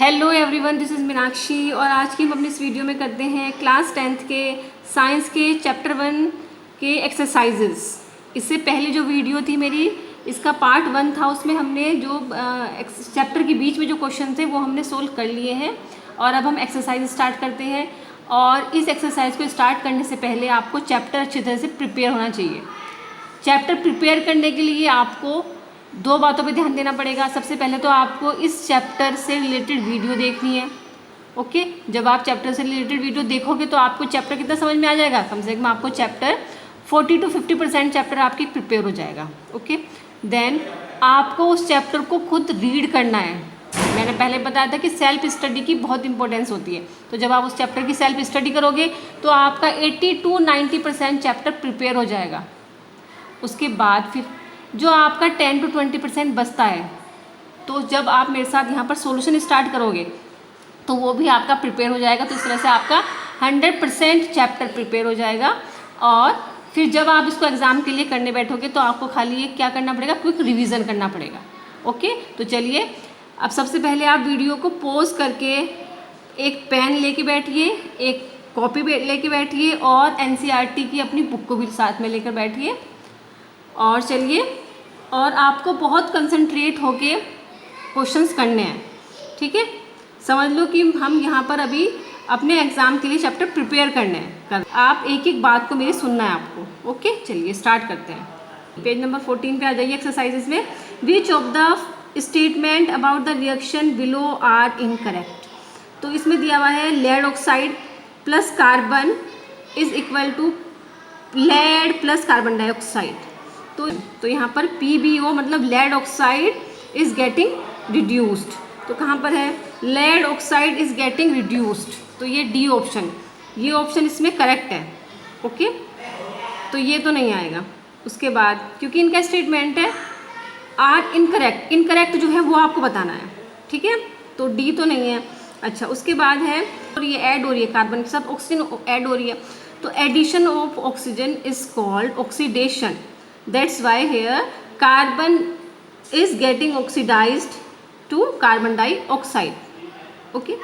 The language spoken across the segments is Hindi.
Hello everyone, this is Meenakshi और आज की हम अपनी इस वीडियो में करते हैं क्लास 10th के साइंस के चैप्टर 1 के एक्सरसाइजेस। इससे पहले जो वीडियो थी मेरी, इसका पार्ट 1 था, उसमें हमने जो चैप्टर के बीच में जो क्वेश्चन थे वो हमने सोल्व कर लिए हैं। और अब हम एक्सरसाइज स्टार्ट करते हैं। और इस एक्सरसाइज को स्टार्ट करने से पहले आपको चैप्टर अच्छी तरह से प्रिपेयर होना चाहिए। चैप्टर प्रिपेयर करने के लिए आपको दो बातों पे ध्यान देना पड़ेगा। सबसे पहले तो आपको इस चैप्टर से रिलेटेड वीडियो देखनी है। ओके, जब आप चैप्टर से रिलेटेड वीडियो देखोगे तो आपको चैप्टर कितना समझ में आ जाएगा, कम से कम आपको चैप्टर 40 to 50% चैप्टर आपकी प्रिपेयर हो जाएगा। ओके, देन आपको उस चैप्टर को खुद रीड करना है। मैंने पहले बताया था कि सेल्फ स्टडी की बहुत इंपॉर्टेंस होती है। तो जब आप उस चैप्टर की सेल्फ स्टडी करोगे तो आपका 80 to 90% चैप्टर प्रिपेयर हो जाएगा। उसके बाद फिर जो आपका 10 to 20% बचता है, तो जब आप मेरे साथ यहाँ पर सॉल्यूशन स्टार्ट करोगे तो वो भी आपका प्रिपेयर हो जाएगा। तो इस तरह से आपका 100% चैप्टर प्रिपेयर हो जाएगा। और फिर जब आप इसको एग्ज़ाम के लिए करने बैठोगे तो आपको खाली ये क्या करना पड़ेगा, क्विक रिवीजन करना पड़ेगा। ओके, तो चलिए अब सबसे पहले आप वीडियो को पॉज करके एक पेन लेके बैठिए, एक कॉपी लेके बैठिए और NCERT की अपनी बुक को भी साथ में लेकर बैठिए। और चलिए, और आपको बहुत कंसंट्रेट होके क्वेश्चंस करने हैं। ठीक है, समझ लो कि हम यहाँ पर अभी अपने एग्ज़ाम के लिए चैप्टर प्रिपेयर करने हैं। आप एक एक बात को मेरी सुनना है आपको। ओके, चलिए स्टार्ट करते हैं। पेज नंबर 14 पे आ जाइए एक्सरसाइजेस में। Which of the statement about the reaction below are incorrect. तो इसमें दिया हुआ है lead oxide plus carbon is equal to lead plus carbon dioxide. तो यहाँ पर PbO मतलब lead oxide is getting reduced. तो कहाँ पर है, lead oxide is getting reduced. तो ये डी ऑप्शन, ये ऑप्शन इसमें करेक्ट है। ओके, तो ये तो नहीं आएगा। उसके बाद क्योंकि इनका स्टेटमेंट है आर इनकरेक्ट, इनकरेक्ट जो है वो आपको बताना है। ठीक है, तो डी तो नहीं है। अच्छा, उसके बाद है और ये ऐड हो रही है, कार्बन के साथ ऑक्सीजन ऐड हो रही है। तो addition of oxygen is called oxidation. That's why here carbon is getting oxidized to carbon dioxide. Okay,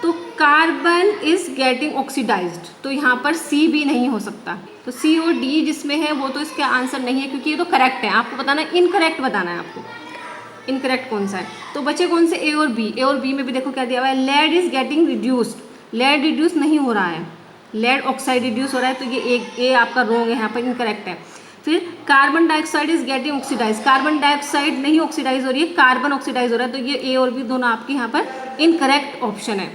तो कार्बन इज गेटिंग ऑक्सीडाइज्ड, तो यहाँ पर C भी नहीं हो सकता। तो C और D जिसमें है वो तो इसका आंसर नहीं है, क्योंकि ये तो करेक्ट है। आपको बताना है, इनकरेक्ट बताना है आपको, इनकरेक्ट कौन सा है। तो बचे कौन से, A और B। A और B में भी देखो क्या दिया हुआ है, lead is getting reduced. Lead reduce नहीं हो रहा है, लेड ऑक्साइड रिड्यूस हो रहा है। तो ये एक A आपका रॉन्ग है, यहाँ पर इनकरेक्ट है। फिर carbon dioxide is getting oxidise, carbon dioxide नहीं ऑक्सीडाइज हो रही है, कार्बन ऑक्सीडाइज हो रहा है। तो ये A और B दोनों आपके यहाँ पर इनकरेक्ट ऑप्शन है।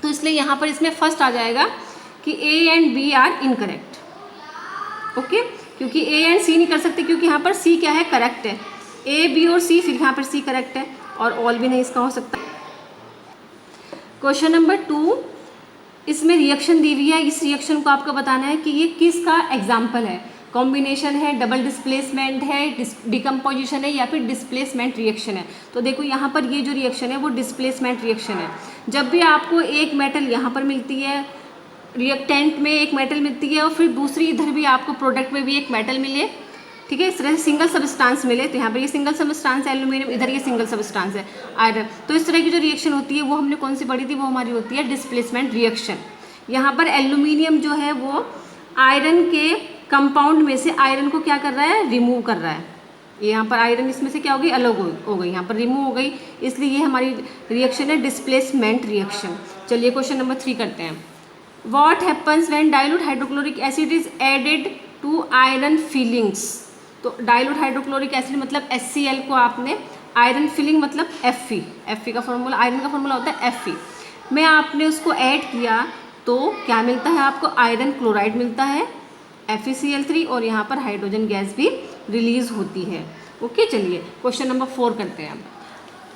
तो इसलिए यहाँ पर इसमें फर्स्ट आ जाएगा कि A and B are incorrect. Okay, क्योंकि A एंड C नहीं कर सकते, क्योंकि यहाँ पर C क्या है, करेक्ट है। A, B और C, फिर यहाँ पर C करेक्ट है और ऑल भी नहीं इसका हो सकता। क्वेश्चन नंबर 2, इसमें रिएक्शन दी हुई है। इस रिएक्शन को आपको बताना है कि ये किसका एग्जाम्पल है। कॉम्बिनेशन है, डबल डिस्प्लेसमेंट है, डिकम्पोजिशन है या फिर डिस्प्लेसमेंट रिएक्शन है। तो देखो यहाँ पर ये जो रिएक्शन है वो डिस्प्लेसमेंट रिएक्शन है। जब भी आपको एक मेटल यहाँ पर मिलती है, रिएक्टेंट में एक मेटल मिलती है और फिर दूसरी इधर भी आपको प्रोडक्ट में भी एक मेटल मिले, ठीक है, इस तरह से सिंगल सबस्टांस मिले। तो यहाँ पर ये सिंगल सबस्टांस है एल्यूमिनियम, इधर ये सिंगल सबस्टांस है आयरन। तो इस तरह की जो रिएक्शन होती है वो हमने कौन सी पढ़ी थी, वो हमारी होती है डिस्प्लेसमेंट रिएक्शन। यहाँ पर एल्यूमिनियम जो है वो आयरन के कंपाउंड में से आयरन को क्या कर रहा है, रिमूव कर रहा है। यहाँ पर आयरन इसमें से क्या हो गई, अलग हो गई, यहाँ पर रिमूव हो गई, इसलिए ये हमारी रिएक्शन है डिस्प्लेसमेंट रिएक्शन। चलिए क्वेश्चन नंबर 3 करते हैं। What happens when dilute hydrochloric acid is added to iron filings. तो डाइल्यूट हाइड्रोक्लोरिक एसिड मतलब HCl को आपने आयरन फिलिंग मतलब Fe का फॉर्मूला, आयरन का फॉर्मूला होता है Fe में आपने उसको ऐड किया तो क्या मिलता है आपको, आयरन क्लोराइड मिलता है FeCl3 और यहाँ पर हाइड्रोजन गैस भी रिलीज होती है। ओके, चलिए क्वेश्चन नंबर 4 करते हैं।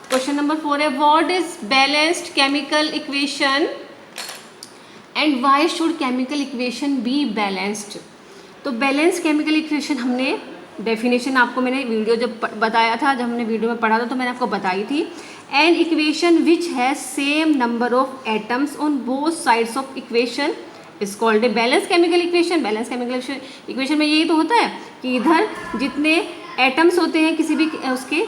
क्वेश्चन नंबर 4 है, what is balanced chemical equation and why should chemical equation be balanced. तो बैलेंस्ड केमिकल इक्वेशन हमने डेफिनेशन आपको मैंने वीडियो जब बताया था, जब हमने वीडियो में पढ़ा था तो मैंने आपको बताई थी। An equation which has same number of atoms on both sides of equation is called a balance chemical equation. Balance chemical equation में यही तो होता है कि इधर जितने एटम्स होते हैं किसी भी उसके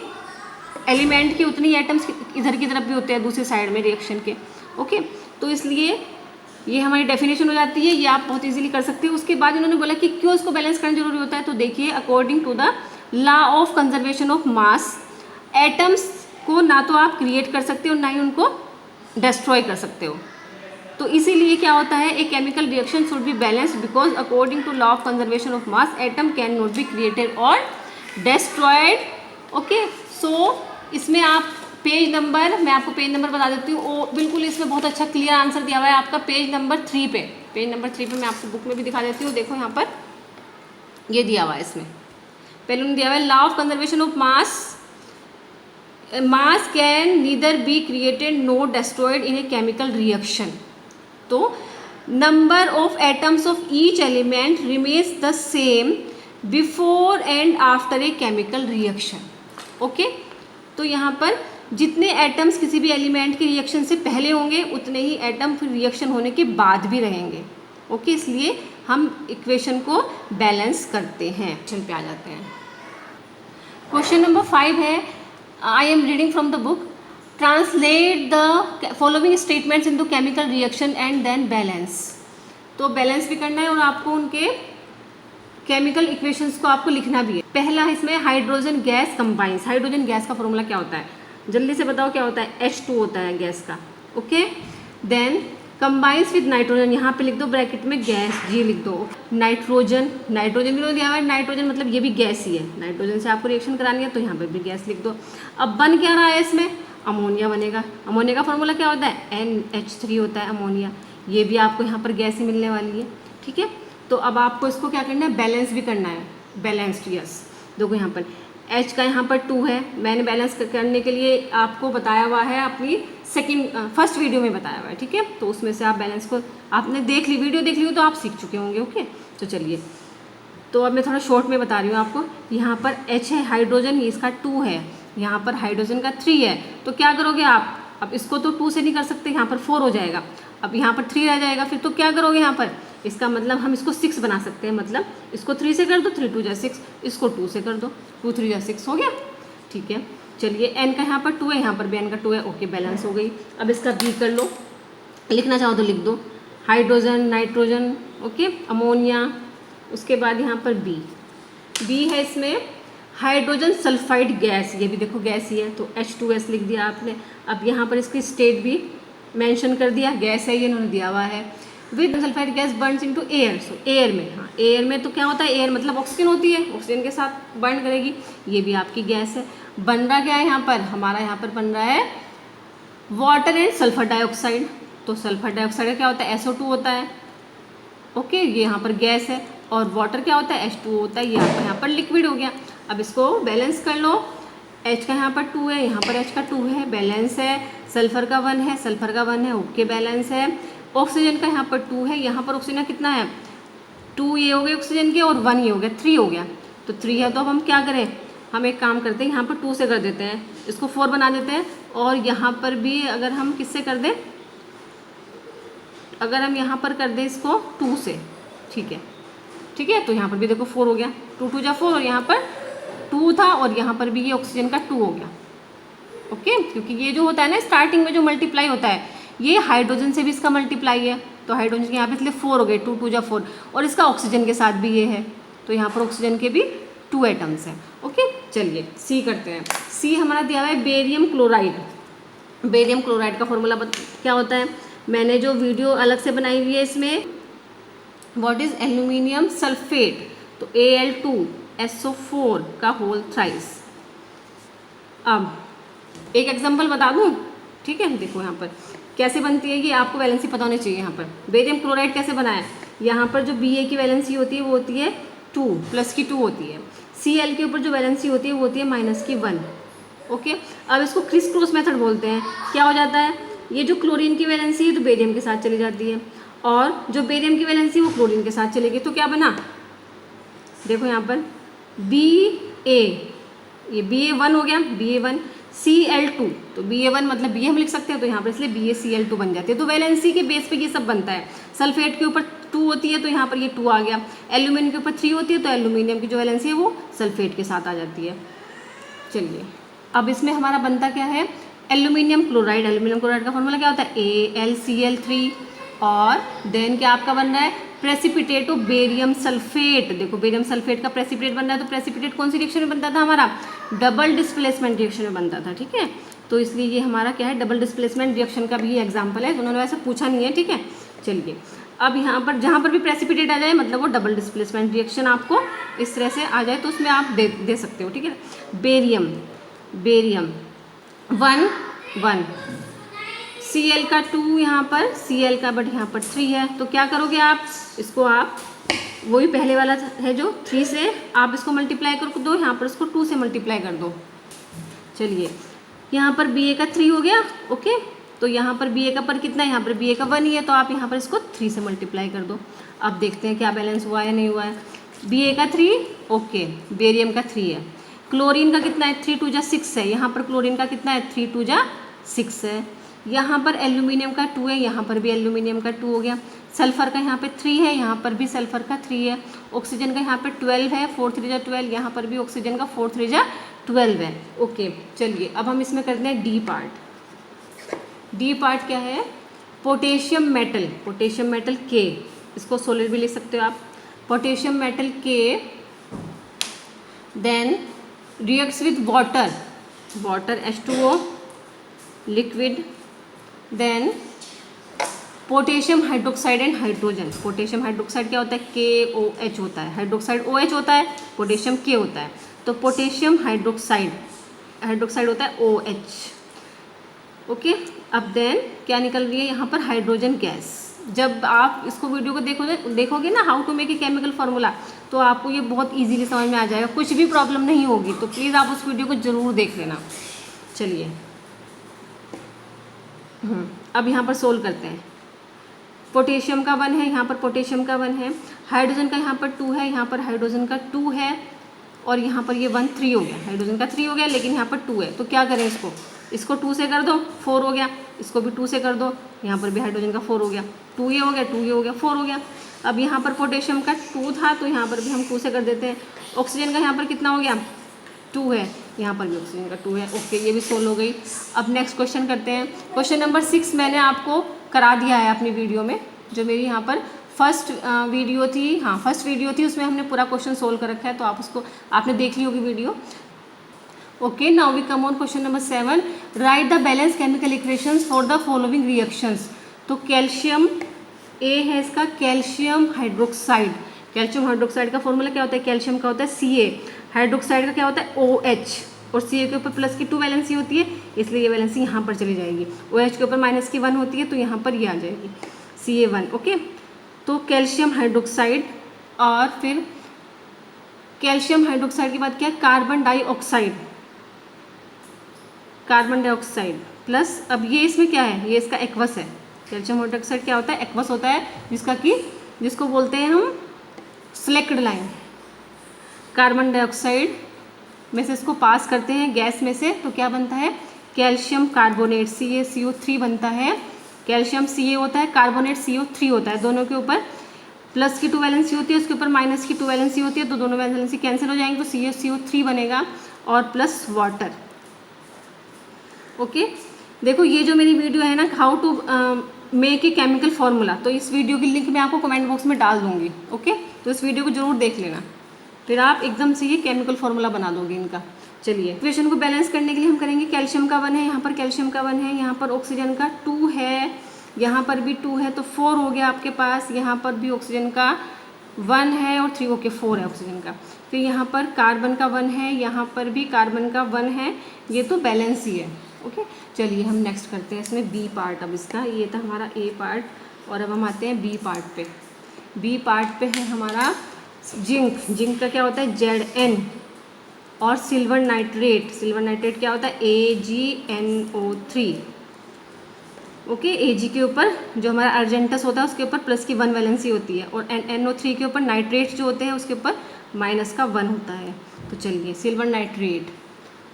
एलिमेंट के उतने ही एटम्स इधर की तरफ भी होते हैं दूसरी साइड में रिएक्शन के। ओके, तो इसलिए ये हमारी डेफिनेशन हो जाती है, ये आप बहुत इजीली कर सकते हो। उसके बाद इन्होंने बोला कि क्यों इसको बैलेंस करना जरूरी होता है, तो देखिए according to the law of conservation of mass, atoms को ना तो आप क्रिएट कर सकते हो ना ही उनको डिस्ट्रॉय कर सकते हो। तो इसीलिए क्या होता है, a chemical reaction should be balanced because according to law of conservation of mass atom can not be created और डिस्ट्रॉयड। ओके, सो इसमें आप पेज नंबर, मैं आपको पेज नंबर बता देती हूँ, बिल्कुल इसमें बहुत अच्छा क्लियर आंसर दिया हुआ है आपका पेज नंबर 3 पे। पेज नंबर 3 पे मैं आपको बुक में भी दिखा देती हूँ, देखो यहाँ पर ये दिया हुआ है। इसमें पहले उन्होंने दिया हुआ है law of conservation of mass, mass can neither be created nor destroyed in a chemical reaction. तो number of atoms of each element remains the same before and after a chemical reaction. Okay, तो यहाँ पर जितने एटम्स किसी भी एलिमेंट के रिएक्शन से पहले होंगे उतने ही एटम फिर रिएक्शन होने के बाद भी रहेंगे। ओके, इसलिए हम इक्वेशन को बैलेंस करते हैं। क्वेश्चन पे आ जाते हैं। क्वेश्चन नंबर 5 है, I am reading from the book, translate the following statements into chemical reaction and then balance. तो बैलेंस भी करना है और आपको उनके केमिकल इक्वेशंस को आपको लिखना भी है। पहला इसमें hydrogen gas combines. Hydrogen gas का फॉर्मूला क्या होता है, जल्दी से बताओ क्या होता है, H2 होता है गैस का। Okay, then combines with nitrogen, यहाँ पे लिख दो ब्रैकेट में गैस G लिख दो। नाइट्रोजन, नाइट्रोजन भी दिया हुआ है, नाइट्रोजन मतलब ये भी गैस ही है, नाइट्रोजन से आपको रिएक्शन करानी है तो यहाँ पर भी गैस लिख दो। अब बन क्या रहा है इसमें, अमोनिया बनेगा। अमोनिया का फॉर्मूला क्या होता है, NH3 होता है अमोनिया, ये भी आपको यहाँ पर गैस ही मिलने वाली है। ठीक है, तो अब आपको इसको क्या करना है, बैलेंस भी करना है। बैलेंस्ड, यस, देखो यहाँ पर H का यहाँ पर 2 है, मैंने बैलेंस करने के लिए आपको बताया हुआ है, अपनी फर्स्ट वीडियो में बताया हुआ है। ठीक है, तो उसमें से आप बैलेंस को आपने देख ली, वीडियो देख ली हो तो आप सीख चुके होंगे। ओके, तो चलिए, तो अब मैं थोड़ा शॉर्ट में बता रही हूँ आपको। यहाँ पर H है हाइड्रोजन, इसका 2 है, यहाँ पर हाइड्रोजन का 3 है, तो क्या करोगे आप, अब इसको तो 2 से नहीं कर सकते, यहाँ पर 4 हो जाएगा, अब यहाँ पर 3 रह जाएगा, फिर तो क्या करोगे यहाँ पर, इसका मतलब हम इसको 6 बना सकते हैं, मतलब इसको 3 से कर दो, 3 2 जा 6, इसको 2 से कर दो, 2 3 जा 6 हो गया। ठीक है, चलिए N का यहाँ पर 2 है, यहाँ पर भी N का 2 है। ओके, बैलेंस हो गई। अब इसका B कर लो, लिखना चाहो तो लिख दो, हाइड्रोजन, नाइट्रोजन, ओके, अमोनिया, उसके बाद यहाँ पर B है इसमें हाइड्रोजन सल्फाइड गैस, ये भी देखो गैस ही है, तो H2S लिख दिया आपने। अब यहाँ पर इसकी स्टेट भी मेंशन कर दिया, गैस है ये इन्होंने दिया हुआ है। With sulphide gas Burns into air, so air में, हाँ एयर में तो क्या होता है, एयर मतलब ऑक्सीजन होती है, ऑक्सीजन के साथ बर्न करेगी, ये भी आपकी गैस है। बन रहा क्या है यहाँ पर, हमारा यहाँ पर बन रहा है वाटर एंड सल्फर डाइऑक्साइड। तो सल्फर डाइऑक्साइड का क्या होता है, SO2 होता है। ओके, ये यहाँ पर गैस है, और वाटर क्या होता है, H2O होता है, ये आपका यहाँ पर लिक्विड हो गया। अब इसको बैलेंस कर लो, H का यहाँ पर 2 है, यहाँ पर H का 2 है, बैलेंस है। सल्फर का 1 है, सल्फर का 1 है, ओके बैलेंस है। ऑक्सीजन का यहाँ पर 2 है, यहाँ पर ऑक्सीजन कितना है, 2 ये हो गए ऑक्सीजन के, और 1 ये हो गया, 3 हो गया, तो 3 है। तो अब हम क्या करें, हम एक काम करते हैं, यहाँ पर 2 से कर देते हैं, इसको 4 बना देते हैं, और यहाँ पर भी अगर हम किससे कर दें, अगर हम यहाँ पर कर दें इसको 2 से, ठीक है, ठीक है, तो यहाँ पर भी देखो 4 हो गया, 2 2 जा 4, और यहाँ पर 2 था, और यहाँ पर भी ये ऑक्सीजन का 2 हो गया। ओके, क्योंकि ये जो होता है ना स्टार्टिंग में जो मल्टीप्लाई होता है, ये हाइड्रोजन से भी इसका मल्टीप्लाई है, तो हाइड्रोजन के यहाँ पे इसलिए 4 हो गए, 2 2 जा 4, और इसका ऑक्सीजन के साथ भी ये है, तो यहाँ पर ऑक्सीजन के भी 2 एटम्स हैं। ओके, चलिए सी करते हैं। सी हमारा दिया हुआ है बेरियम क्लोराइड। बेरियम क्लोराइड का फॉर्मूला क्या होता है, मैंने जो वीडियो अलग से बनाई हुई है इसमें, व्हाट इज एल्यूमिनियम सल्फेट, तो Al2SO4 का होल थ्राइस। अब एक एग्जांपल बता दूं, ठीक है, देखो यहाँ पर कैसे बनती है, ये आपको वैलेंसी पता होनी चाहिए। यहाँ पर बेरियम क्लोराइड कैसे बना है, यहाँ पर जो Ba की वैलेंसी होती है वो होती है 2, प्लस की 2 होती है। Cl के ऊपर जो वैलेंसी होती है वो होती है माइनस की 1। ओके, अब इसको क्रिस क्रॉस मेथड बोलते हैं। क्या हो जाता है, ये जो क्लोरीन की वैलेंसी है तो बेरियम के साथ चली जाती है, और जो बेरियम की वैलेंसी वो क्लोरीन के साथ चलेगी, तो क्या बना, देखो यहाँ पर Ba, ये Ba1 हो गया, Ba1 Cl2, तो Ba1 मतलब Ba हम लिख सकते हैं, तो यहाँ पर इसलिए BaCl2 बन जाती है। तो वैलेंसी के बेस पे ये सब बनता है। सल्फेट के ऊपर 2 होती है, तो यहाँ पर ये 2 आ गया। एल्यूमिनियम के ऊपर 3 होती है, तो एल्यूमिनियम की जो वैलेंसी है वो सल्फेट के साथ आ जाती है। चलिए अब इसमें हमारा बनता क्या है, एल्यूमिनियम क्लोराइड। एल्यूमिनियम क्लोराइड का फॉर्मूला क्या होता है, AlCl3। और देन क्या आपका बन रहा है, प्रेसिपिटेट ऑफ बेरियम सल्फेट। देखो बेरियम सल्फेट का प्रेसिपिटेट बन रहा है, तो प्रेसिपिटेट कौन सी रिएक्शन में बनता था हमारा, डबल डिस्प्लेसमेंट रिएक्शन में बनता था, ठीक है। तो इसलिए ये हमारा क्या है, डबल डिस्प्लेसमेंट रिएक्शन का भी एग्जाम्पल है, उन्होंने वैसे पूछा नहीं है, ठीक है। चलिए अब यहाँ पर जहाँ पर भी प्रेसिपिटेट आ जाए मतलब वो डबल डिस्प्लेसमेंट रिएक्शन आपको इस तरह से आ जाए तो उसमें आप दे सकते हो, ठीक है। बेरियम 1 Cl का 2 यहाँ पर, Cl का बट यहाँ पर 3 है, तो क्या करोगे आप, इसको आप वही पहले वाला है जो 3 से आप इसको मल्टीप्लाई कर दो, यहाँ पर इसको 2 से मल्टीप्लाई कर दो। चलिए यहाँ पर Ba का 3 हो गया, ओके। तो यहाँ पर Ba का पर कितना है, यहाँ पर Ba का 1 ही है, तो आप यहाँ पर इसको 3 से मल्टीप्लाई कर दो। अब देखते हैं क्या बैलेंस हुआ है नहीं हुआ है। Ba का 3, ओके, बेरियम का 3 है। क्लोरीन का कितना है, 3 2 जा 6 है, यहाँ पर क्लोरीन का कितना है, 3 2 जा 6 है। यहाँ पर एल्यूमिनियम का 2 है, यहाँ पर भी एल्यूमिनियम का 2 हो गया। सल्फर का यहाँ पे 3 है, यहाँ पर भी सल्फर का 3 है। ऑक्सीजन का यहाँ पे 12 है, 4 3 जा 12, यहाँ पर भी ऑक्सीजन का 4 3 जा 12 है, ओके। चलिए अब हम इसमें करते हैं डी पार्ट। डी पार्ट क्या है, पोटेशियम मेटल के, इसको सोलिड भी लिख सकते हो आप, potassium metal K then reacts with water H2O liquid, then potassium hydroxide and hydrogen. Potassium hydroxide क्या होता है, KOH होता है, हाइड्रोक्साइड OH होता है, पोटेशियम K होता है, तो पोटेशियम हाइड्रोक्साइड होता है OH, ओके। अब देन क्या निकल रही है यहाँ पर, हाइड्रोजन गैस। जब आप इसको वीडियो को देखोगे ना, how to make a chemical formula, तो आपको ये बहुत इजीली समझ में आ जाएगा, कुछ भी प्रॉब्लम नहीं होगी, तो प्लीज़ आप उस वीडियो को ज़रूर देख लेना। चलिए अब यहाँ पर सोल्व करते हैं। पोटेशियम का 1 है, यहाँ पर पोटेशियम का 1 है, हाइड्रोजन का यहाँ पर 2 है, यहाँ पर हाइड्रोजन का 2 है, और यहाँ पर ये 1 3 हो गया, हाइड्रोजन का 3 हो गया, लेकिन यहाँ पर 2 है, तो क्या करें, इसको 2 से कर दो, 4 हो गया, इसको भी 2 से कर दो, यहाँ पर भी हाइड्रोजन का 4 हो गया, 2 ये हो गया, 2 ये हो गया, 4 हो गया। अब यहाँ पर पोटेशियम का 2 था, तो यहाँ पर भी हम 2 से कर देते हैं। ऑक्सीजन का यहाँ पर कितना हो गया, 2 है, यहाँ पर भी ऑक्सीजन का 2 है, ओके, ये भी सोल्व हो गई। अब नेक्स्ट क्वेश्चन करते हैं। क्वेश्चन नंबर 6 मैंने आपको करा दिया है अपनी वीडियो में, जो मेरी यहाँ पर फर्स्ट वीडियो थी, उसमें हमने पूरा क्वेश्चन सोल्व कर रखा है, तो आप उसको आपने देख ली होगी video, okay. Now we come on question number 7, write the balance chemical equations for the following reactions. तो कैल्शियम ए है इसका, कैल्शियम हाइड्रोक्साइड का फॉर्मूला क्या होता है, कैल्शियम का होता है Ca, हाइड्रोक्साइड का क्या होता है OH, और Ca के ऊपर प्लस की 2 वैलेंसी होती है, इसलिए ये वैलेंसी यहाँ पर चली जाएगी। OH के ऊपर माइनस की 1 होती है, तो यहाँ पर ये आ जाएगी Ca1, ओके। तो कैल्शियम हाइड्रोक्साइड, और फिर कैल्शियम हाइड्रोक्साइड के बाद क्या है, कार्बन डाइऑक्साइड प्लस, अब ये इसमें क्या है, ये इसका एक्वस है। कैल्शियम हाइड्रोक्साइड क्या होता है, एक्वस होता है, जिसको बोलते हैं हम सिलेक्टेड लाइन। कार्बन डाइऑक्साइड में से इसको पास करते हैं गैस में से, तो क्या बनता है, कैल्शियम कार्बोनेट CaCO3 बनता है। कैल्शियम Ca होता है, कार्बोनेट CO3 होता है, दोनों के ऊपर प्लस की 2 वैलेंसी होती है, उसके ऊपर माइनस की 2 वैलेंसी होती है, तो दोनों वैलेंसी कैंसिल हो जाएंगे, तो CaCO3 बनेगा और प्लस वाटर, ओके। देखो ये जो मेरी वीडियो है ना, how to make a chemical formula, तो इस वीडियो की लिंक मैं आपको कमेंट बॉक्स में डाल दूंगी, ओके। तो इस वीडियो को जरूर देख लेना, फिर आप एकदम से ये केमिकल फार्मूला बना दोगे इनका। चलिए इक्वेशन को बैलेंस करने के लिए हम करेंगे, कैल्शियम का 1 है, यहाँ पर कैल्शियम का 1 है, यहाँ पर ऑक्सीजन का 2 है, यहाँ पर भी 2 है, तो 4 हो गया आपके पास। यहाँ पर भी ऑक्सीजन का 1 है और 3, ओके 4 है ऑक्सीजन का। फिर यहाँ पर कार्बन का 1 है, यहाँ पर भी कार्बन का 1 है, ये तो बैलेंस ही है, ओके। चलिए हम नेक्स्ट करते हैं इसमें बी पार्ट। अब इसका ये था हमारा ए पार्ट, और अब हम आते हैं बी पार्ट पे। बी पार्ट पे है हमारा जिंक का क्या होता है Zn, और सिल्वर नाइट्रेट क्या होता है AgNO3, ओके। Ag के ऊपर जो हमारा अर्जेंटस होता है उसके ऊपर प्लस की 1 वैलेंसी होती है, और NO3 के ऊपर नाइट्रेट जो होते हैं उसके ऊपर माइनस का 1 होता है। तो चलिए सिल्वर नाइट्रेट,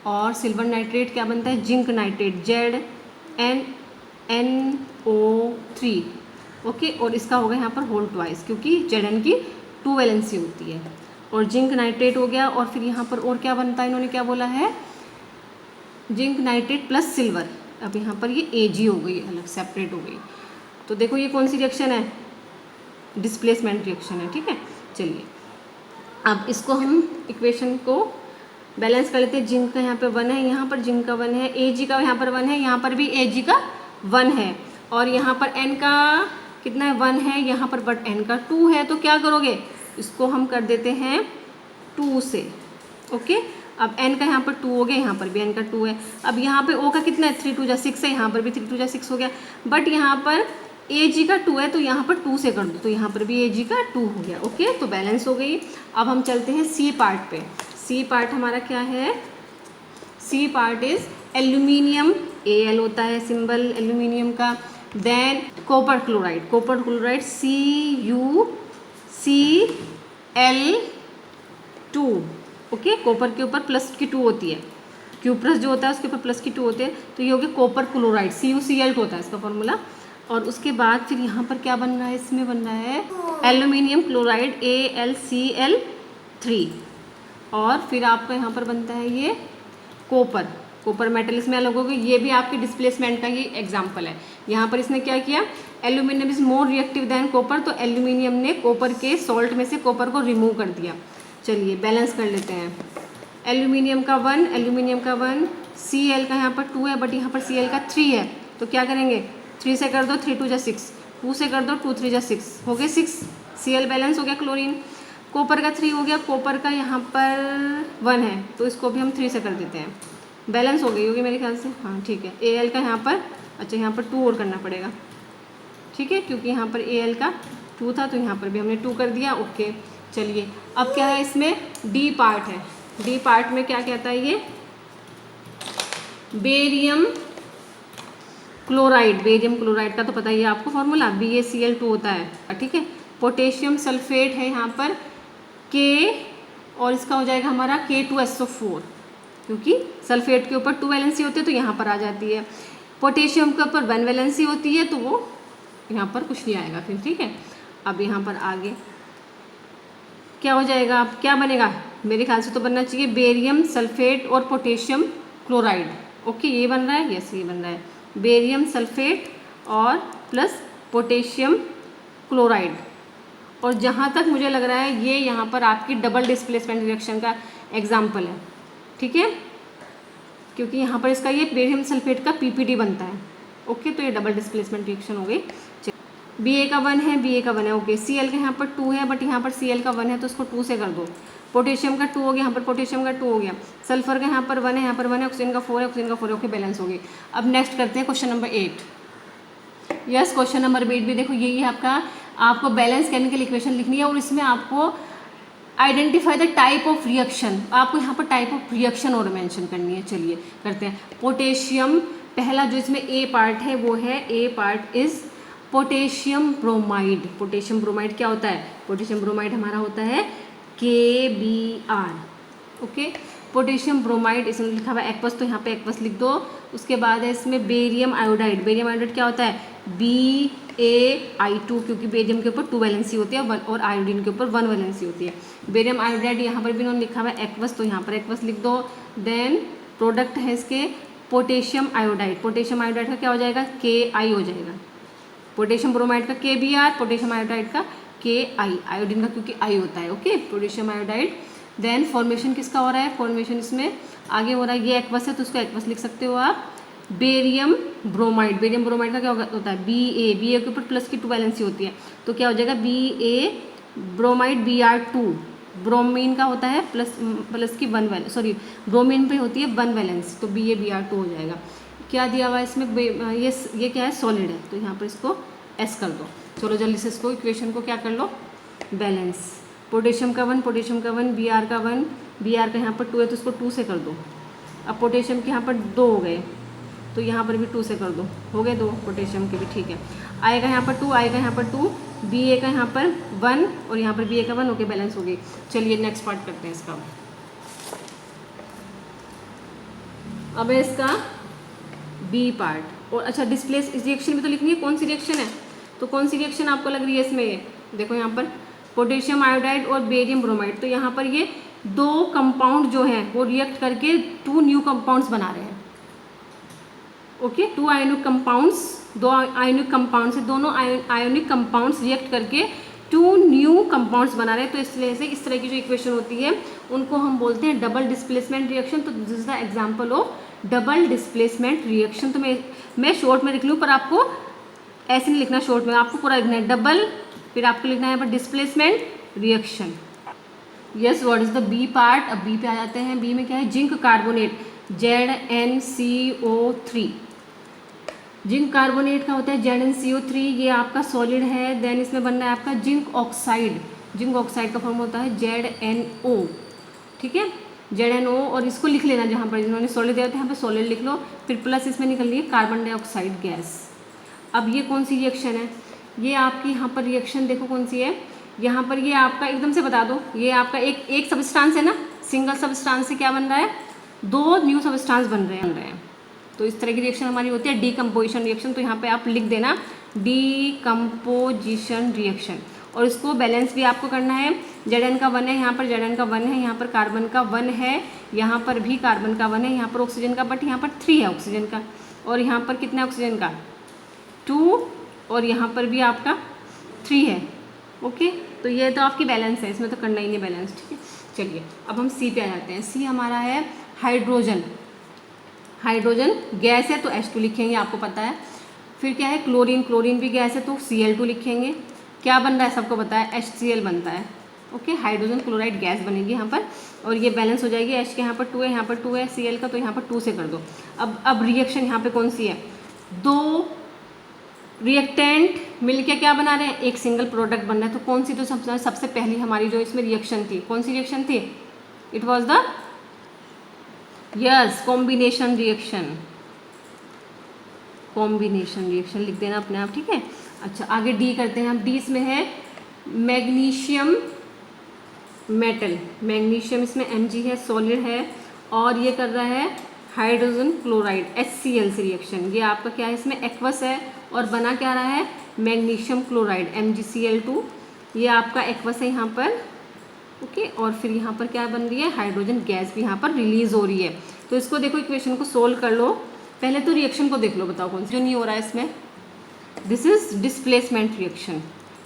और सिल्वर नाइट्रेट क्या बनता है, जिंक नाइट्रेट ZnNO3, ओके। और इसका होगा यहाँ पर होल ट्वाइस, क्योंकि Zn की 2 वैलेंसी होती है, और जिंक नाइट्रेट हो गया। और फिर यहाँ पर और क्या बनता है, इन्होंने क्या बोला है, जिंक नाइट्रेट प्लस सिल्वर। अब यहाँ पर ये Ag हो गई, अलग सेपरेट हो गई। तो देखो ये कौन सी रिएक्शन है, डिस्प्लेसमेंट रिएक्शन है, ठीक है। चलिए अब इसको हम इक्वेशन को बैलेंस कर लेते हैं। जिंक का यहाँ पे 1 है, यहाँ पर जिंक का 1 है, Ag का यहाँ पर 1 है, यहाँ पर भी Ag का 1 है, और यहाँ पर N का कितना है, 1 है, यहाँ पर बट N का 2 है। तो क्या करोगे, इसको हम कर देते हैं 2 से, ओके। अब N का यहाँ पर 2 हो गया, यहाँ पर भी N का 2 है। अब यहाँ पे O का कितना है, 3 2 जा 6 है, यहाँ पर भी 3 2 जा 6 हो गया। बट यहाँ पर Ag का 2 है, तो यहाँ पर 2 से कर दो, तो यहाँ पर भी Ag का 2 हो गया, ओके। तो बैलेंस हो गई। अब हम चलते हैं C पार्ट पे। C पार्ट हमारा क्या है, C part is aluminium, Al होता है सिंबल एल्यूमिनियम का। Than copper chloride, copper chloride CuCl2, okay. Copper के ऊपर प्लस की 2 होती है, क्यू प्लस जो होता है उसके ऊपर प्लस की 2 होते हैं, तो ये हो गया कॉपर क्लोराइड, CuCl2 होता है इसका फॉर्मूला। और उसके बाद फिर यहाँ पर क्या बन रहा है, इसमें बन रहा है एल्यूमिनियम क्लोराइड AlCl3, और फिर आपका यहाँ पर बनता है ये कॉपर, कॉपर मेटल इसमें अलग हो गई। ये भी आपके डिस्प्लेसमेंट का ही एग्जाम्पल है। यहाँ पर इसने क्या किया, aluminium is more reactive than copper, तो एल्यूमिनियम ने कॉपर के सॉल्ट में से कॉपर को रिमूव कर दिया। चलिए बैलेंस कर लेते हैं। एल्यूमिनियम का 1, एल्यूमिनियम का 1, Cl का यहाँ पर 2 है, बट यहाँ पर Cl का 3 है, तो क्या करेंगे, 3 से कर दो, 3 2 जा 6, 2 से कर दो, 2 3 जा 6, हो गए 6। Cl बैलेंस हो गया। क्लोरीन, कॉपर का 3 हो गया, कॉपर का यहाँ पर 1 है, तो इसको भी हम 3 से कर देते हैं, बैलेंस हो गई होगी मेरे ख्याल से, हाँ ठीक है। Al का यहाँ पर, अच्छा यहाँ पर 2 और करना पड़ेगा, ठीक है, क्योंकि यहाँ पर Al का 2 था, तो यहाँ पर भी हमने 2 कर दिया, ओके। चलिए अब क्या है, इसमें D पार्ट है। D पार्ट में क्या कहता है ये, बेरियम क्लोराइड, बेरियम क्लोराइड का तो पता ही है आपको फॉर्मूला, BaCl2 होता है, ठीक है। पोटेशियम सल्फेट है यहाँ पर K, और इसका हो जाएगा हमारा K2SO4, क्योंकि सल्फेट के ऊपर 2 वैलेंसी होती है, तो यहाँ पर आ जाती है। पोटेशियम के ऊपर 1 वैलेंसी होती है, तो वो यहाँ पर कुछ नहीं आएगा फिर, ठीक है। अब यहाँ पर आगे क्या हो जाएगा, अब क्या बनेगा, मेरे ख्याल से तो बनना चाहिए बेरियम सल्फेट और पोटेशियम क्लोराइड, ओके। ये बन रहा है, यस ये बन रहा है, बेरियम सल्फेट और प्लस पोटेशियम क्लोराइड। और जहाँ तक मुझे लग रहा है ये यहाँ पर आपकी डबल डिस्प्लेसमेंट रिएक्शन का एग्जाम्पल है, ठीक है, क्योंकि यहाँ पर इसका ये बेरियम सल्फेट का PPD बनता है, ओके। तो ये डबल डिस्प्लेसमेंट रिएक्शन हो गई। Ba का 1 है, Ba का 1 है, ओके। Cl का यहाँ पर 2 है, बट यहाँ पर Cl का 1 है, तो उसको 2 से कर दो। पोटेशियम का 2 हो गया, यहाँ पर पोटेशियम का 2 हो गया। सल्फर का यहाँ पर 1 है, यहाँ पर 1 है, ऑक्सीजन का 4 है, ऑक्सीजन का 4 है, ओके बैलेंस हो गई। अब नेक्स्ट करते हैं question number 8। Yes question number 8 भी देखो यही है आपका, आपको बैलेंस केमिकल इक्वेशन लिखनी है, और इसमें आपको identify the type of reaction, आपको यहाँ पर टाइप ऑफ रिएक्शन और मेंशन करनी है। चलिए करते हैं। पोटेशियम, पहला जो इसमें A पार्ट है वो है, A part is potassium bromide. Potassium bromide क्या होता है, पोटेशियम ब्रोमाइड हमारा होता है KBr, ओके। पोटेशियम ब्रोमाइड इसमें लिखा हुआ है एक्वस, तो यहाँ पे एक्वस लिख दो। उसके बाद है इसमें बेरियम आयोडाइड, बेरियम आयोडाइड क्या होता है, BaI2, क्योंकि बेरियम के ऊपर 2 वैलेंसी होती है, और आयोडीन के ऊपर 1 वैलेंसी होती है। बेरियम आयोडाइड यहाँ पर भी इन्होंने लिखा हुआ है एक्वस, तो यहाँ पर एक्वस लिख दो। देन प्रोडक्ट है इसके पोटेशियम आयोडाइड, पोटेशियम आयोडाइड का क्या हो जाएगा, KI हो जाएगा। पोटेशियम ब्रोमाइड का KBr, पोटेशियम आयोडाइड का KI, आयोडीन का क्योंकि I होता है, okay. Potassium iodide. Then formation किसका हो रहा है, फॉर्मेशन इसमें आगे हो रहा है, ये एक्वस है तो उसको एक्वस लिख सकते हो आप। बेरियम ब्रोमाइड, बेरियम ब्रोमाइड का क्या होता है, Ba के ऊपर प्लस की 2 वैलेंसी होती है, तो क्या हो जाएगा Ba ब्रोमाइड Br2। ब्रोमीन का होता है प्लस की 1 वैलेंसी, सॉरी ब्रोमीन पे होती है 1 वैलेंसी, तो Ba Br2 हो जाएगा। क्या दिया हुआ है इसमें, ये क्या है, सॉलिड है, तो यहाँ पर इसको S कर दो। चलो जल्दी से इसको इक्वेशन को क्या कर लो, बैलेंस। पोटेशियम का 1, पोटेशियम का 1, Br का 1, Br का यहाँ पर 2 है, तो इसको 2 से कर दो। अब पोटेशियम के यहाँ पर 2 हो गए, तो यहाँ पर भी 2 से कर दो, हो गए 2 पोटेशियम के भी, ठीक है। आएगा यहाँ पर 2, आएगा यहाँ पर 2, Ba का यहाँ पर 1 और यहाँ पर Ba का 1, ओके बैलेंस हो गई। चलिए नेक्स्ट पार्ट करते हैं इसका। अब है इसका B पार्ट, और अच्छा डिस्प्लेस इस रिएक्शन में तो लिखनी है कौन सी रिएक्शन है, तो कौन सी रिएक्शन आपको लग रही है इसमें, ये देखो यहाँ पर पोटेशियम आयोडाइड और बेरियम ब्रोमाइड, तो यहाँ पर ये 2 कंपाउंड जो हैं वो रिएक्ट करके 2 न्यू कंपाउंड्स बना रहे हैं, okay, 2 ionic compounds, 2 ionic compound से दोनों आयोनिक कंपाउंड्स रिएक्ट करके 2 न्यू कंपाउंड्स बना रहे हैं। तो इस तरह की जो इक्वेशन होती है उनको हम बोलते हैं डबल डिस्प्लेसमेंट रिएक्शन। तो this is the example of double displacement reaction. तो मैं शॉर्ट में लिख लूँ, पर आपको ऐसे नहीं लिखना, शॉर्ट में आपको पूरा लिखना है डबल, फिर आपको लिखना है पर displacement reaction. Yes, what is the B part? अब बी पे आ जाते हैं। बी में क्या है? Zinc carbonate, ZnCO3। Zinc carbonate का होता है ZnCO3, ये आपका सॉलिड है। देन इसमें बनना है आपका जिंक ऑक्साइड। जिंक ऑक्साइड का फॉर्म होता है ZnO, ठीक है, ZnO। और इसको लिख लेना, जहाँ पर जिन्होंने सॉलिड दिया होता है यहाँ पर सॉलिड लिख लो, फिर प्लस इसमें निकल रही है कार्बन डाइऑक्साइड गैस। अब ये कौन सी रिएक्शन है? ये आपकी यहाँ पर रिएक्शन देखो कौन सी है। यहाँ पर ये आपका एकदम से बता दो, ये आपका एक सब्सटेंस है ना, सिंगल सब्सटेंस से क्या बन रहा है? 2 न्यू सब्सटेंस बन रहे हैं। तो इस तरह की रिएक्शन हमारी होती है डीकम्पोजिशन रिएक्शन। तो यहाँ पे आप लिख देना डीकम्पोजिशन रिएक्शन। और इसको बैलेंस भी आपको करना है। Zn का 1 है, यहाँ पर Zn का 1 है, यहाँ पर कार्बन का 1 है, यहाँ पर भी कार्बन का 1 है, यहाँ पर ऑक्सीजन का, बट यहाँ पर 3 है ऑक्सीजन का। और यहाँ पर कितना है ऑक्सीजन का? 2, और यहाँ पर भी आपका 3 है। ओके, तो ये तो आपकी बैलेंस है, इसमें तो करना ही नहीं बैलेंस, ठीक है। चलिए अब हम सी पे आ जाते हैं। सी हमारा है हाइड्रोजन। हाइड्रोजन गैस है तो H2 लिखेंगे, आपको पता है। फिर क्या है? क्लोरीन, क्लोरीन भी गैस है तो Cl2 लिखेंगे। क्या बन रहा है सबको पता है? HCl बनता है। ओके, हाइड्रोजन क्लोराइड गैस बनेगी यहाँ पर, और ये बैलेंस हो जाएगी। H के यहाँ पर 2 है, यहाँ पर 2 है, Cl का तो यहाँ पर 2 से कर दो। अब रिएक्शन यहाँ पे कौन सी है? 2 रिएक्टेंट मिलके क्या बना रहे हैं? एक सिंगल प्रोडक्ट बन रहा है। तो कौन सी? तो सबसे पहली हमारी जो इसमें रिएक्शन थी, कौन सी रिएक्शन थी? It was the yes combination reaction. Combination reaction लिख देना अपने आप, ठीक है। अच्छा, आगे डी करते हैं हम। डी इसमें है मैग्नीशियम मेटल। मैग्नीशियम इसमें Mg है, सॉलिड है, और ये कर रहा है हाइड्रोजन क्लोराइड HCl से रिएक्शन। ये आपका क्या है? इसमें एक्वस है, और बना क्या रहा है? Magnesium chloride MgCl2। ये आपका एक्वस है यहाँ पर, ओके। और फिर यहाँ पर क्या बन रही है? हाइड्रोजन गैस भी यहाँ पर रिलीज हो रही है। तो इसको देखो, इक्वेशन को सोल्व कर लो। पहले तो रिएक्शन को देख लो, बताओ कौन सा जो नहीं हो रहा है इसमें। This is displacement reaction.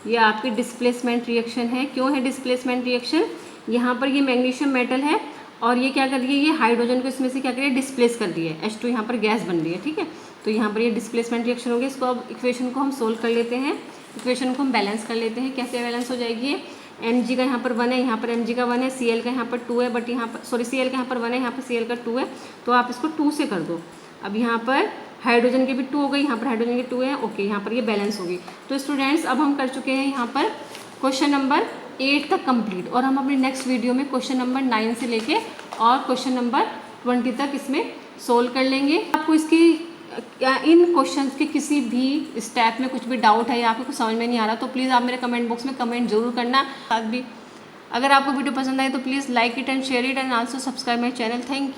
ये आपकी डिस्प्लेसमेंट रिएक्शन है। क्यों है डिस्प्लेसमेंट रिएक्शन? यहाँ पर ये मैग्नीशियम मेटल है, और ये क्या कर रही है? ये हाइड्रोजन को इसमें से क्या कर रही है? डिस्प्लेस कर रही है। H2 यहाँ पर गैस बन रही है, ठीक है। तो यहाँ पर ये डिस्प्लेसमेंट रिएक्शन हो गई। इसको अब इक्वेशन को हम सोल्व कर लेते हैं। इक्वेशन को हम बैलेंस कर लेते हैं। कैसे बैलेंस हो जाएगी? ये Mg का यहाँ पर 1 है, यहाँ पर Mg का 1 है, Cl का यहाँ पर 2 है, बट यहाँ पर Cl का यहाँ पर 1 है, यहाँ पर Cl का 2 है। तो आप इसको 2 से कर दो। अब यहाँ पर हाइड्रोजन के भी 2 हो गई, यहाँ पर हाइड्रोजन के 2 है, ओके। यहाँ पर ये बैलेंस होगी। तो स्टूडेंट्स, अब हम कर चुके हैं यहाँ पर क्वेश्चन नंबर 8 तक कंप्लीट, और हम अपनी नेक्स्ट वीडियो में क्वेश्चन नंबर 9 से लेके और क्वेश्चन नंबर 20 तक इसमें सोल्व कर लेंगे। आपको इसकी इन क्वेश्चंस के किसी भी स्टेप में कुछ भी डाउट है या आपको कुछ समझ में नहीं आ रहा, तो प्लीज़ आप मेरे कमेंट बॉक्स में कमेंट जरूर करना। साथ भी अगर आपको वीडियो पसंद आए तो please like it and share it and also subscribe my channel. Thank you.